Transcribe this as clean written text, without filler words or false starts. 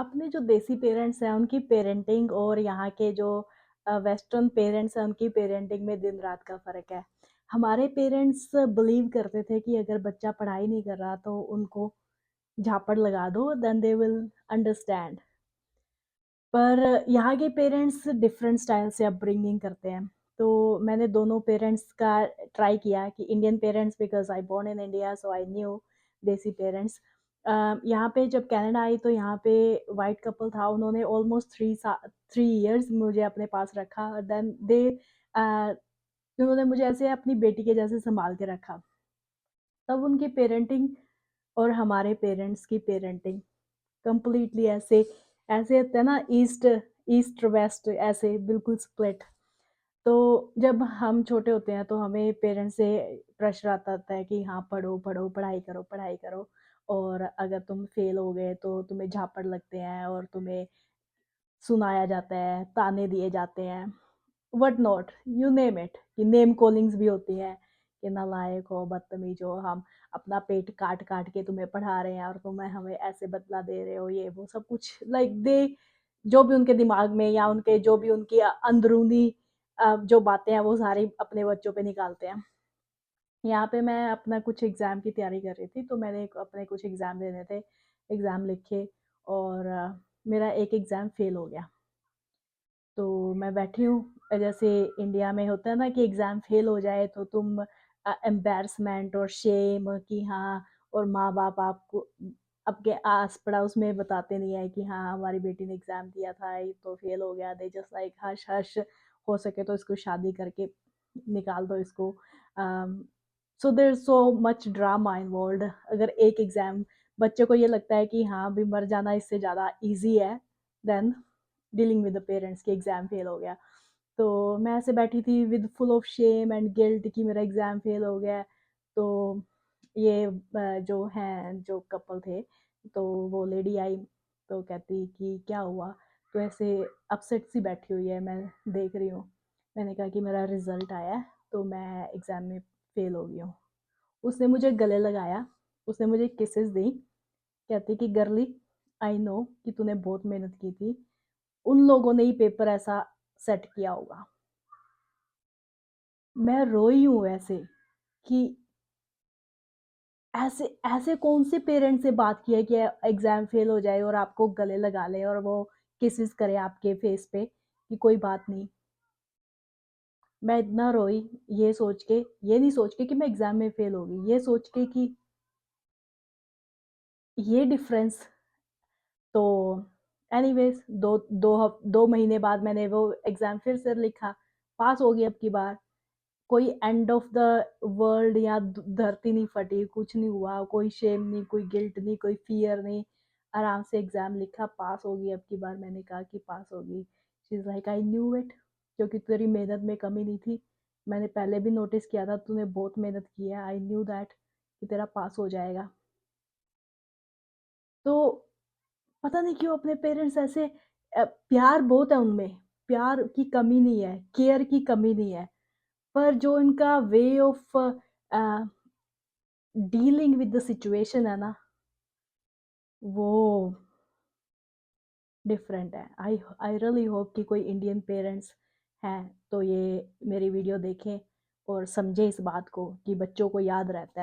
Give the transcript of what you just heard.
अपने जो देसी पेरेंट्स हैं, उनकी पेरेंटिंग और यहाँ के जो वेस्टर्न पेरेंट्स हैं, उनकी पेरेंटिंग में दिन-रात का फ़र्क है। हमारे पेरेंट्स बिलीव करते थे कि अगर बच्चा पढ़ाई नहीं कर रहा, तो उनको झापड़ लगा दो, देन दे विल अंडरस्टैंड। पर यहाँ के पेरेंट्स डिफरेंट स्टाइल से अपब्रिंगिंग करते हैं। तो मैंने दोनों पेरेंट्स का ट्राई किया कि Indian parents because I born in India so I knew desi parents. यहाँ पे जब कनाडा आई तो यहाँ पे व्हाइट कपल था, उन्होंने ऑलमोस्ट 3 इयर्स मुझे अपने पास रखा और देन अ, उन्होंने मुझे ऐसे अपनी बेटी के जैसे सँभाल के रखा। तब उनकी पेरेंटिंग और हमारे पेरेंट्स की पेरेंटिंग कंप्लीटली ऐसे ऐसे होता है ना, ईस्ट ईस्ट वेस्ट ऐसे बिल्कुल स्प्लिट। तो जब हम छोटे होते हैं तो हमें पेरेंट्स से प्रेशर आता होता है कि हाँ पढ़ो पढ़ो, पढ़ाई करो, और अगर तुम फेल हो गए तो तुम्हें झापड़ लगते हैं और तुम्हें सुनाया जाता है, ताने दिए जाते हैं, what not, you name it, कि नेम कॉलिंग्स भी होती है कि नालायक हो, बदतमीज हो, हम अपना पेट काट काट के तुम्हें पढ़ा रहे हैं और तुम्हें हमें ऐसे बदला दे रहे हो, ये वो सब कुछ लाइक दे, जो भी उनके दिमाग में या उनके जो भी उनकी अंदरूनी जो बातें हैं वो सारी अपने बच्चों पे निकालते हैं। यहाँ पे मैं अपना कुछ एग्ज़ाम की तैयारी कर रही थी, तो मैंने अपने कुछ एग्ज़ाम देने थे, एग्ज़ाम लिखे और मेरा एक एग्ज़ाम फेल हो गया। तो मैं बैठी हूँ, जैसे इंडिया में होता है ना कि एग्ज़ाम फेल हो जाए तो तुम एम्बैरेसमेंट और शेम कि हाँ, और माँ-बाप आपको आपके आस-पड़ोस में बताते नहीं है कि हाँ, हमारी बेटी ने एग्ज़ाम दिया था, ये तो फेल हो गया, they just like hush hush, हो सके तो इसको शादी करके निकाल दो इसको। So there is so much drama involved. अगर एक एग्ज़ाम बच्चे को ये लगता है कि हाँ, अभी मर जाना इससे ज़्यादा ईज़ी है than dealing with the parents कि एग्ज़ाम फेल हो गया। तो मैं ऐसे बैठी थी with full of shame and guilt कि मेरा एग्ज़ाम फेल हो गया है। तो ये जो हैं, जो कपल थे, तो वो लेडी आई, तो कहती कि क्या हुआ? तो ऐसे अपसेट सी बैठी हुई है, मैं देख रही हूँ। मैंने कहा कि मेरा रिज़ल्ट आया है, तो मैं एग्ज़ाम में फेल हो गई हूँ। उसने मुझे गले लगाया, उसने मुझे किसेस दी, कहती कि गर्ली, आई नो कि तूने बहुत मेहनत की थी, उन लोगों ने ही पेपर ऐसा सेट किया होगा। मैं रोई हूँ ऐसे कि ऐसे ऐसे कौन से पेरेंट्स से बात की है कि एग्ज़ाम फेल हो जाए और आपको गले लगा ले और वो किसेस करे आपके फेस पे कि कोई बात नहीं। मैं इतना रोई ये सोच के, ये नहीं सोच के कि मैं एग्ज़ाम में फेल हो गई, ये सोच के कि ये डिफ़रेंस। तो एनीवेज़ 2 महीने बाद मैंने वो एग्ज़ाम फिर से लिखा, पास हो गई अब की बार। कोई एंड ऑफ द वर्ल्ड या धरती नहीं फटी, कुछ नहीं हुआ, कोई शेम नहीं, कोई गिल्ट नहीं, कोई फ़ियर नहीं, आराम से एग्ज़ाम लिखा, पास हो गई अब की बार। मैंने कहा कि पास हो गई। She is like I knew it, क्योंकि तेरी मेहनत में कमी नहीं थी। मैंने पहले भी नोटिस किया था तूने बहुत मेहनत की है, आई न्यू दैट कि तेरा पास हो जाएगा। तो पता नहीं क्यों अपने पेरेंट्स ऐसे प्यार बहुत है उनमें, प्यार की कमी नहीं है, केयर की कमी नहीं है, पर जो इनका way of dealing with the situation है ना, वो डिफरेंट है। आई आई रियली होप कि कोई इंडियन पेरेंट्स हैं तो ये मेरी वीडियो देखें और समझें इस बात को कि बच्चों को याद रहता है।